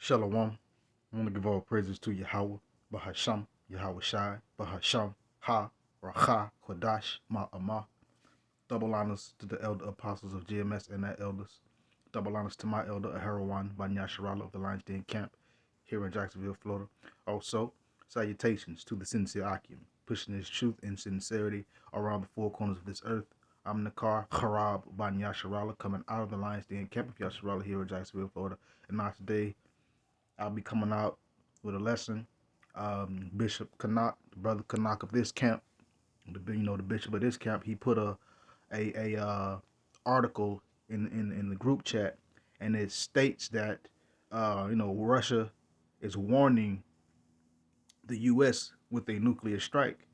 Shalom. I want to give all praises to Yahweh, Bahasham, Yahweh Shai, Bahasham, Ha, Racha, Kodash, Ma'amah. Double honors to the elder apostles of GMS and their elders. Double honors to my elder, Aharawan, Banya Sharala of the Lions Den Camp here in Jacksonville, Florida. Also, salutations to the sincere Akim, pushing his truth and sincerity around the four corners of this earth. I'm Nakar Harab Banya Sharala, coming out of the Lions Den Camp of Yasharala here in Jacksonville, Florida. And now today, I'll be coming out with a lesson. Bishop Canuck, the brother Canuck of this camp, the bishop of this camp, he put a article in the group chat, and it states that Russia is warning the U.S. with a nuclear strike.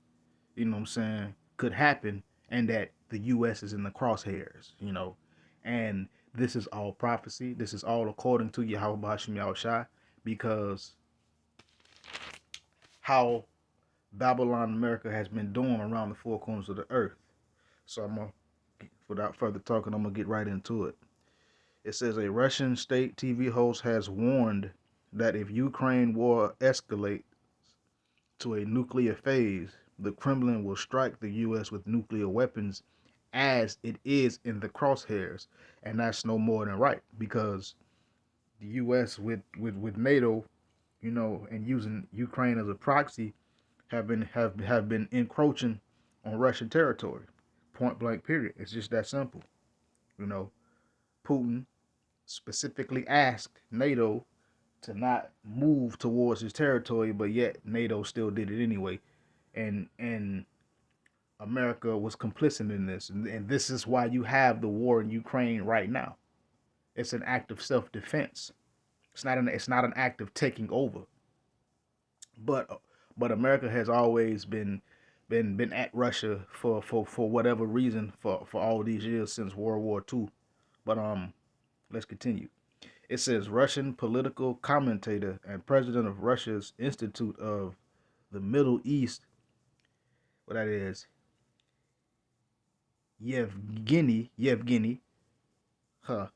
You know what I'm saying? Could happen, and that the U.S. is in the crosshairs. And this is all prophecy. This is all according to Yahweh Bashim Yahushai, because how Babylon America has been doing around the four corners of the earth. So without further talking, I'm gonna get right into it. It says a Russian state TV host has warned that if Ukraine war escalates to a nuclear phase, the Kremlin will strike the U.S. with nuclear weapons, as it is in the crosshairs, and that's no more than right, because the U.S. with NATO, and using Ukraine as a proxy, have been encroaching on Russian territory. Point blank period. It's just that simple. You know, Putin specifically asked NATO to not move towards his territory, but yet NATO still did it anyway. And America was complicit in this. And this is why you have the war in Ukraine right now. It's an act of self-defense. It's not an act of taking over. But America has always been at Russia for whatever reason for all these years since World War II. But let's continue. It says Russian political commentator and president of Russia's Institute of the Middle East, what that is, Yevgeny, huh,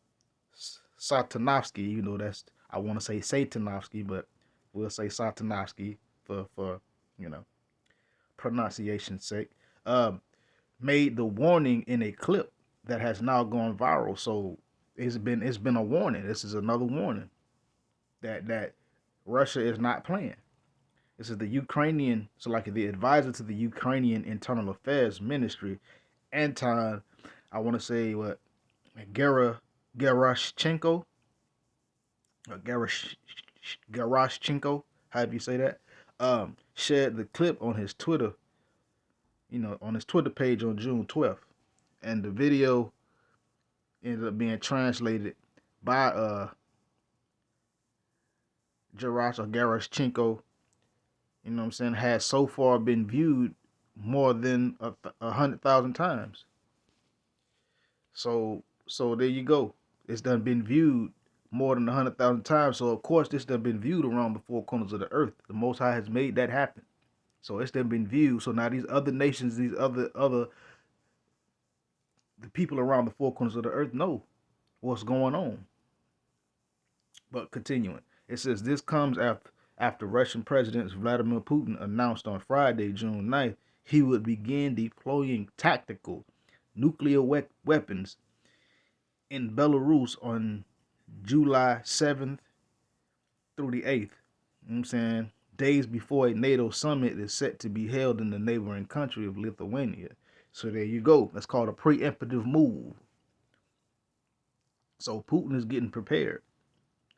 Satanovsky. That's, I want to say Satanovsky, but we'll say Satanovsky for you know pronunciation's sake. Made the warning in a clip that has now gone viral. So it's been a warning. This is another warning that Russia is not playing. This is the Ukrainian, so like the advisor to the Ukrainian Internal Affairs Ministry, Anton, I want to say what, Gerashchenko, Garash, Garashchenko, how do you say that? Shared the clip on his Twitter, on his Twitter page on June 12th, and the video ended up being translated by Jarash or Garashchenko. You know what I'm saying? Has so far been viewed more than 100,000 times. So there you go. It's done been viewed more than 100,000 times. So of course this done been viewed around the four corners of the earth. The Most High has made that happen. So it's done been viewed. So now these other nations, these other the people around the four corners of the earth know what's going on. But continuing, it says this comes after Russian President Vladimir Putin announced on Friday, June 9th, he would begin deploying tactical nuclear weapons in Belarus on July 7th through the 8th. You know what I'm saying? Days before a NATO summit is set to be held in the neighboring country of Lithuania. So there you go. That's called a preemptive move. So Putin is getting prepared.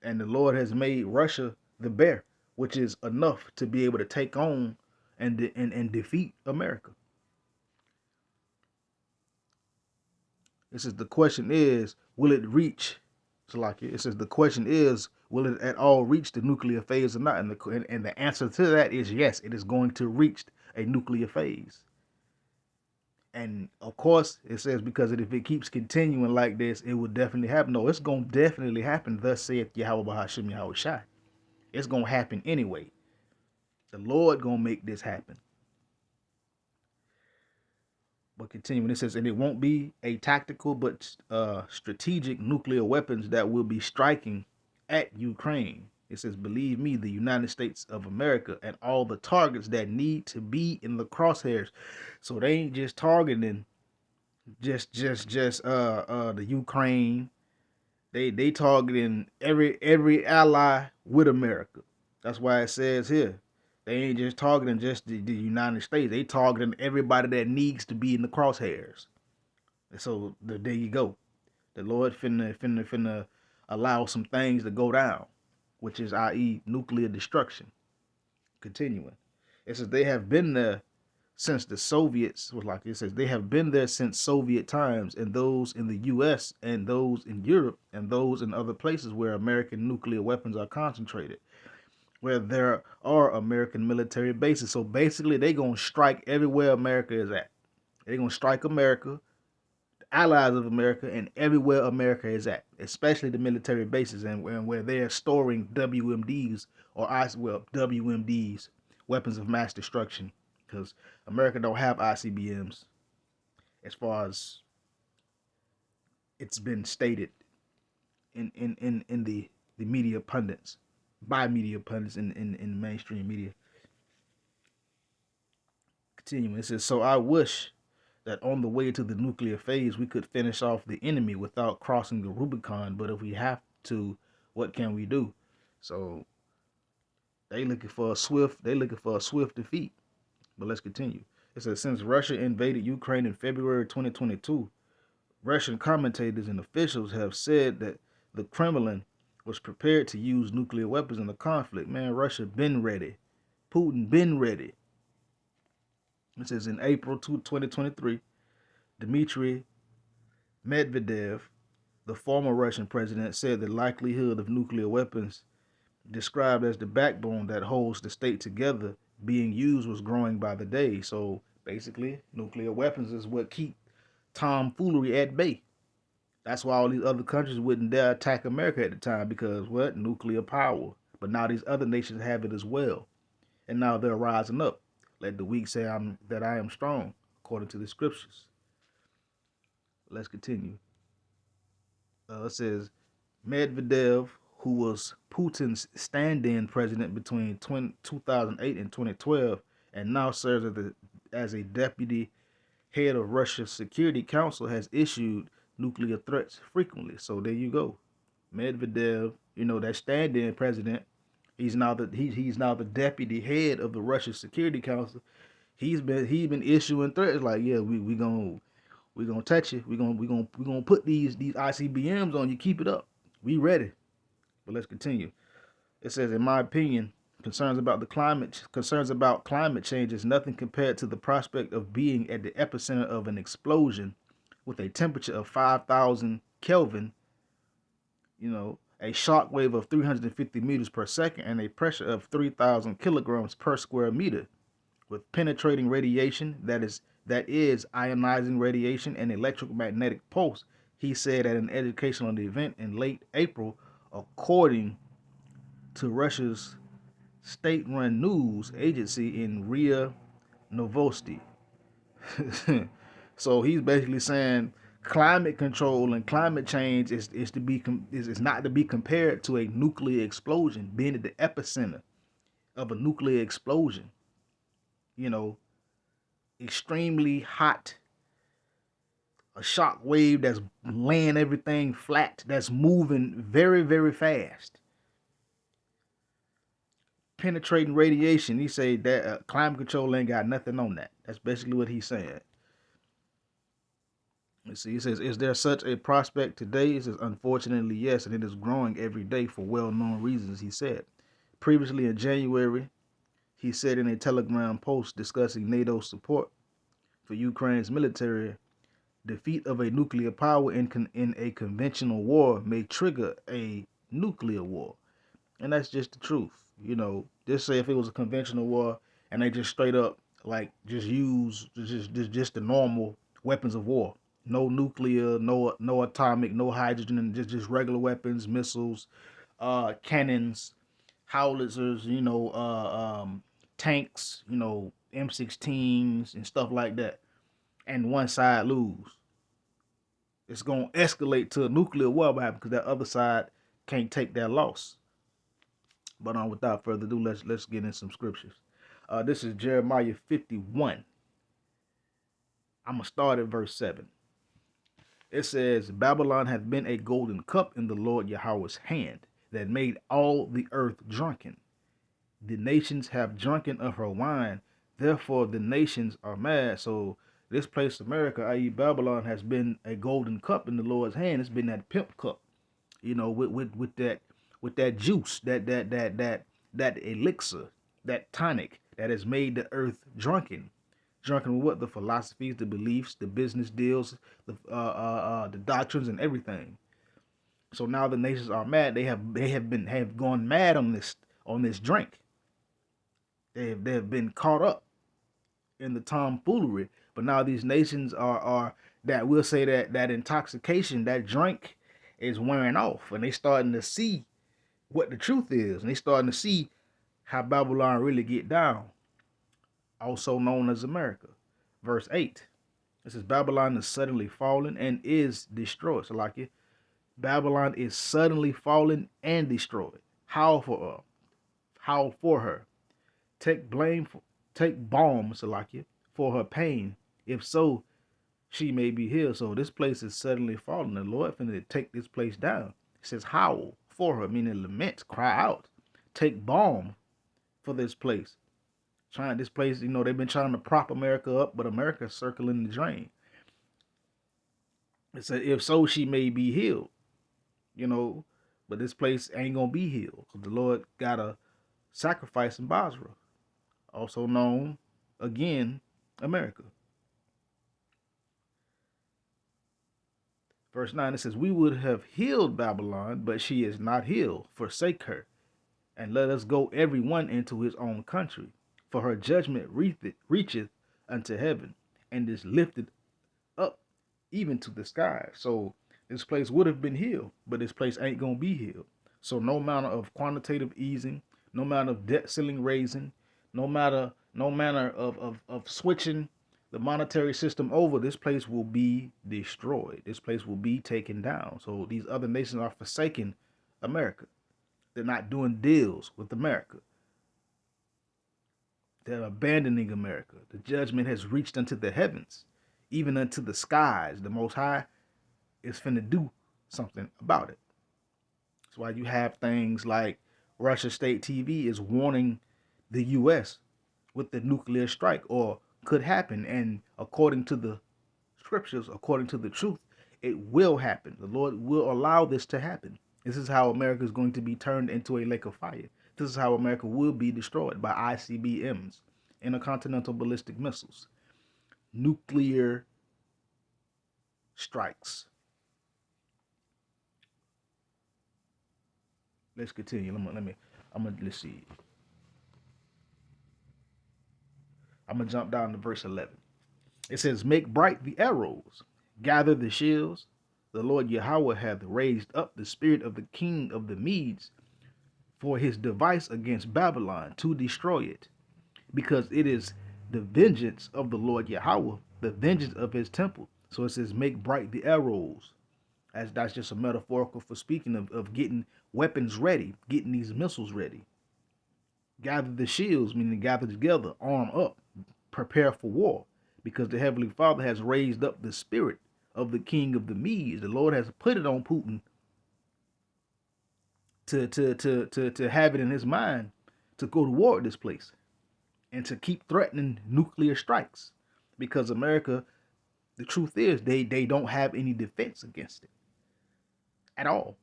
And the Lord has made Russia the bear, which is enough to be able to take on and defeat America. It says the question is, will it reach? It says the question is, will it at all reach the nuclear phase or not? And the answer to that is yes, it is going to reach a nuclear phase. And of course, it says because if it keeps continuing like this, it will definitely happen. No, it's going to definitely happen. Thus saith Yahweh Bahashim Yahweh Shai. It's going to happen anyway. The Lord going to make this happen. But continuing, it says, and it won't be a tactical but strategic nuclear weapons that will be striking at Ukraine. It says, believe me, the United States of America and all the targets that need to be in the crosshairs. So they ain't just targeting just the Ukraine. They targeting every ally with America. That's why it says here. They ain't just targeting just the United States. They targeting everybody that needs to be in the crosshairs. And so there you go. The Lord finna allow some things to go down, which is i.e. nuclear destruction. Continuing. It says they have been there since the Soviets was like it says they have been there since Soviet times, and those in the US and those in Europe and those in other places where American nuclear weapons are concentrated, where there are American military bases. So basically they gonna strike everywhere America is at. They're gonna strike America, allies of America, and everywhere America is at, especially the military bases and where they're storing WMDs or WMDs, weapons of mass destruction, because America don't have ICBMs as far as it's been stated in the media pundits, by media pundits in mainstream media. Continuing, it says, so I wish that on the way to the nuclear phase, we could finish off the enemy without crossing the Rubicon. But if we have to, what can we do? So they looking for a swift. They looking for a swift defeat. But let's continue. It says since Russia invaded Ukraine in February 2022, Russian commentators and officials have said that the Kremlin was prepared to use nuclear weapons in the conflict. Man, Russia been ready. Putin been ready. It says in April 2023, Dmitry Medvedev, the former Russian president, said the likelihood of nuclear weapons, described as the backbone that holds the state together, being used was growing by the day. So basically, nuclear weapons is what keep tomfoolery at bay. That's why all these other countries wouldn't dare attack America at the time, because what? Nuclear power. But now these other nations have it as well. And now they're rising up. Let the weak say that I am strong, according to the scriptures. Let's continue. It says Medvedev, who was Putin's stand-in president between 2008 and 2012, and now serves as a deputy head of Russia's Security Council, has issued nuclear threats frequently. So there you go. Medvedev, that stand-in president, he's now the deputy head of the Russian Security Council. He's been issuing threats like, yeah, we gonna touch you. We gonna put these ICBMs on you. Keep it up. We ready. But let's continue. It says, in my opinion, concerns about climate change is nothing compared to the prospect of being at the epicenter of an explosion with a temperature of 5,000 Kelvin, a shock wave of 350 meters per second, and a pressure of 3,000 kilograms per square meter, with penetrating radiation that is ionizing radiation and electromagnetic pulse, he said at an educational event in late April, according to Russia's state-run news agency in RIA Novosti. So he's basically saying climate control and climate change is not to be compared to a nuclear explosion, being at the epicenter of a nuclear explosion. You know, extremely hot, a shock wave that's laying everything flat, that's moving very, very fast. Penetrating radiation, he said that climate control ain't got nothing on that. That's basically what he's saying. Let's see, he says, is there such a prospect today? He says, unfortunately, yes, and it is growing every day for well-known reasons, he said. Previously in January, he said in a Telegram post discussing NATO's support for Ukraine's military, defeat of a nuclear power in a conventional war may trigger a nuclear war. And that's just the truth. Just say if it was a conventional war and they just straight up like just use just the normal weapons of war. No nuclear, no atomic, no hydrogen, and just regular weapons, missiles, cannons, howitzers, tanks, M16s and stuff like that. And one side lose, it's gonna escalate to a nuclear war because that other side can't take that loss. But without further ado, let's get in some scriptures. This is Jeremiah 51. I'm gonna start at verse 7. It says, Babylon hath been a golden cup in the Lord Yahweh's hand, that made all the earth drunken. The nations have drunken of her wine, therefore the nations are mad. So this place, America, i.e. Babylon, has been a golden cup in the Lord's hand. It's been that pimp cup, with that juice, that elixir, that tonic that has made the earth drunken. Drunken with what? The philosophies, the beliefs, the business deals, the doctrines, and everything. So now the nations are mad. They have gone mad on this drink. They have been caught up in the tomfoolery. But now these nations are that we'll say that intoxication, that drink is wearing off, and they starting to see what the truth is, and they starting to see how Babylon really get down, also known as America. Verse 8. It says Babylon is suddenly fallen and is destroyed. So like it, Babylon is suddenly fallen and destroyed. How for her? How for her? Take balm, Salakia, for her pain. If so, she may be healed. So this place is suddenly falling. The Lord finna take this place down. It says howl for her, meaning lament, cry out. Take balm for this place. This place, they've been trying to prop America up, but America's circling the drain. It said, if so, she may be healed. But this place ain't gonna be healed because the Lord got a sacrifice in Basra, also known again America. Verse 9, it says, we would have healed Babylon, but she is not healed. Forsake her, and let us go every one into his own country. For her judgment reacheth unto heaven, and is lifted up even to the sky. So this place would have been healed, but this place ain't gonna be healed. So no manner of quantitative easing, no manner of debt ceiling raising, no manner of switching the monetary system over, this place will be destroyed. This place will be taken down. So these other nations are forsaking America. They're not doing deals with America. They're abandoning America. The judgment has reached unto the heavens, even unto the skies. The Most High is finna do something about it. That's why you have things like Russia State TV is warning the U.S. with the nuclear strike, or could happen. And according to the scriptures, according to the truth, it will happen. The Lord will allow this to happen. This is how America is going to be turned into a lake of fire. This is how America will be destroyed by ICBMs, intercontinental ballistic missiles, nuclear strikes. Let's continue. Let's see. I'm gonna jump down to verse 11. It says, make bright the arrows, gather the shields. The Lord Yahweh hath raised up the spirit of the king of the Medes for his device against Babylon to destroy it, because it is the vengeance of the Lord Yahweh, the vengeance of his temple. So it says, make bright the arrows. That's just a metaphorical for speaking of getting weapons ready, getting these missiles ready. Gather the shields, meaning gather together, arm up, prepare for war, because the Heavenly Father has raised up the spirit of the king of the Medes. The Lord has put it on Putin to have it in his mind to go to war with this place and to keep threatening nuclear strikes, because America, the truth is, they don't have any defense against it at all.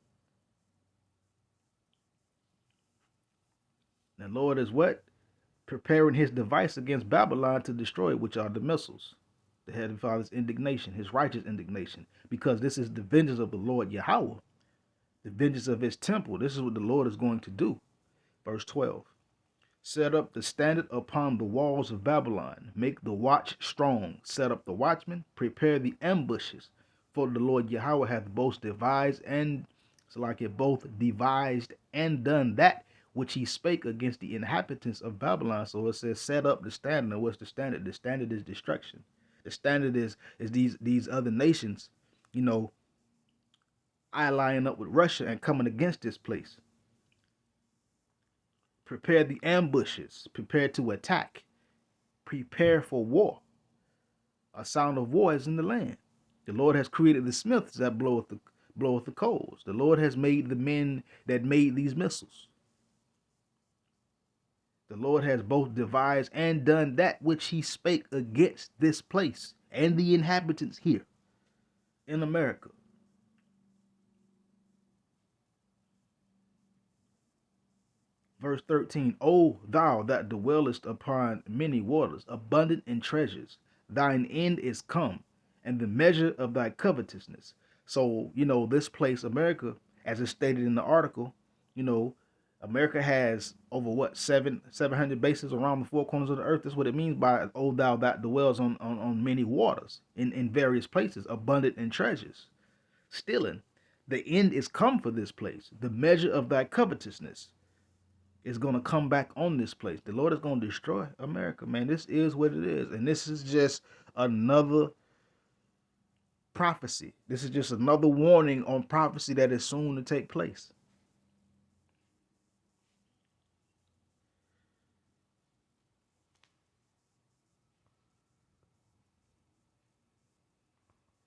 And the Lord is what? Preparing his device against Babylon to destroy it, which are the missiles. The Heavenly Father's indignation, his righteous indignation, because this is the vengeance of the Lord Yahweh, the vengeance of his temple. This is what the Lord is going to do. Verse 12. Set up the standard upon the walls of Babylon. Make the watch strong. Set up the watchmen. Prepare the ambushes. For the Lord Yahweh hath both devised and done that which he spake against the inhabitants of Babylon. So it says, set up the standard. And what's the standard? The standard is destruction. The standard is these other nations, allying up with Russia and coming against this place. Prepare the ambushes. Prepare to attack. Prepare for war. A sound of war is in the land. The Lord has created the smiths that bloweth the coals. The Lord has made the men that made these missiles. The Lord has both devised and done that which he spake against this place and the inhabitants here in America. Verse 13, O thou that dwellest upon many waters, abundant in treasures, thine end is come, and the measure of thy covetousness. So, this place, America, as it's stated in the article, you know, America has over what, 700 bases around the four corners of the earth. That's what it means by O thou that dwells on many waters in various places, abundant in treasures. Stealing. The end is come for this place, the measure of thy covetousness is going to come back on this place. The Lord is going to destroy America, man. This is what it is. And this is just another prophecy. This is just another warning on prophecy that is soon to take place.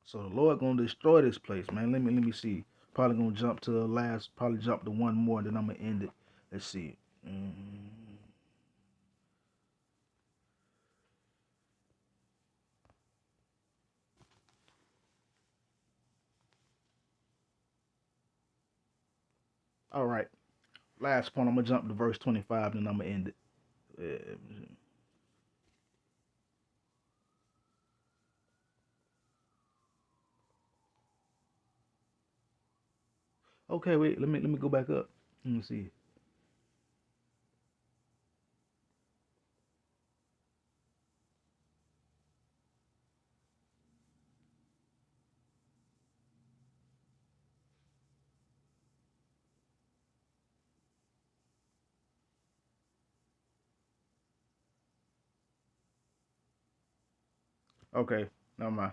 So the Lord going to destroy this place, man. Let me see. Probably going to jump to the last, probably jump to one more, then I'm going to end it. Let's see. All right. Last point, I'm going to jump to verse 25, then I'm going to end it. Okay, wait. Let me go back up. Let me see. Okay, never mind.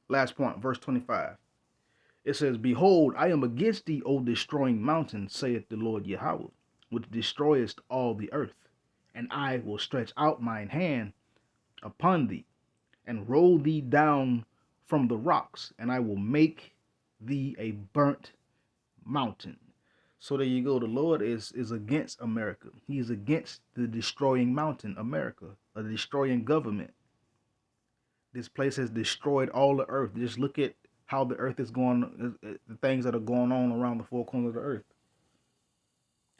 Last point, verse 25. It says, Behold, I am against thee, O destroying mountain, saith the Lord Yahweh, which destroyest all the earth. And I will stretch out mine hand upon thee, and roll thee down from the rocks, and I will make thee a burnt mountain. So there you go. The Lord is against America. He is against the destroying mountain, America, a destroying government. This place has destroyed all the earth. Just look at how the earth is going, the things that are going on around the four corners of the earth.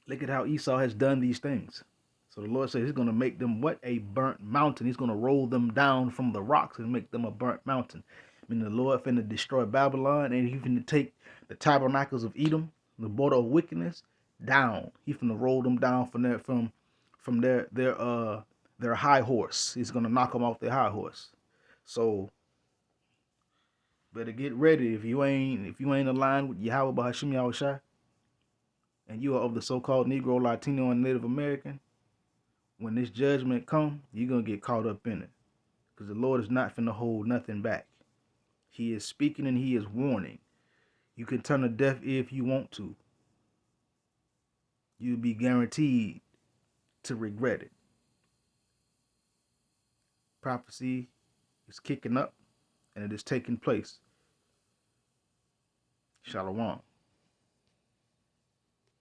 Look at how Esau has done these things. So the Lord says he's going to make them what? A burnt mountain. He's going to roll them down from the rocks and make them a burnt mountain. I mean, the Lord finna destroy Babylon, and he's finna take the tabernacles of Edom, the border of wickedness, down. He's finna roll them down from their high horse. He's gonna knock them off their high horse. So better get ready if you ain't aligned with Yahweh Bahashim Yahushai, and you are of the so-called Negro, Latino, and Native American. When this judgment come, you're gonna get caught up in it, because the Lord is not finna hold nothing back. He is speaking and he is warning. You can turn a deaf ear if you want to. You'll be guaranteed to regret it. Prophecy is kicking up and it is taking place. Shalom.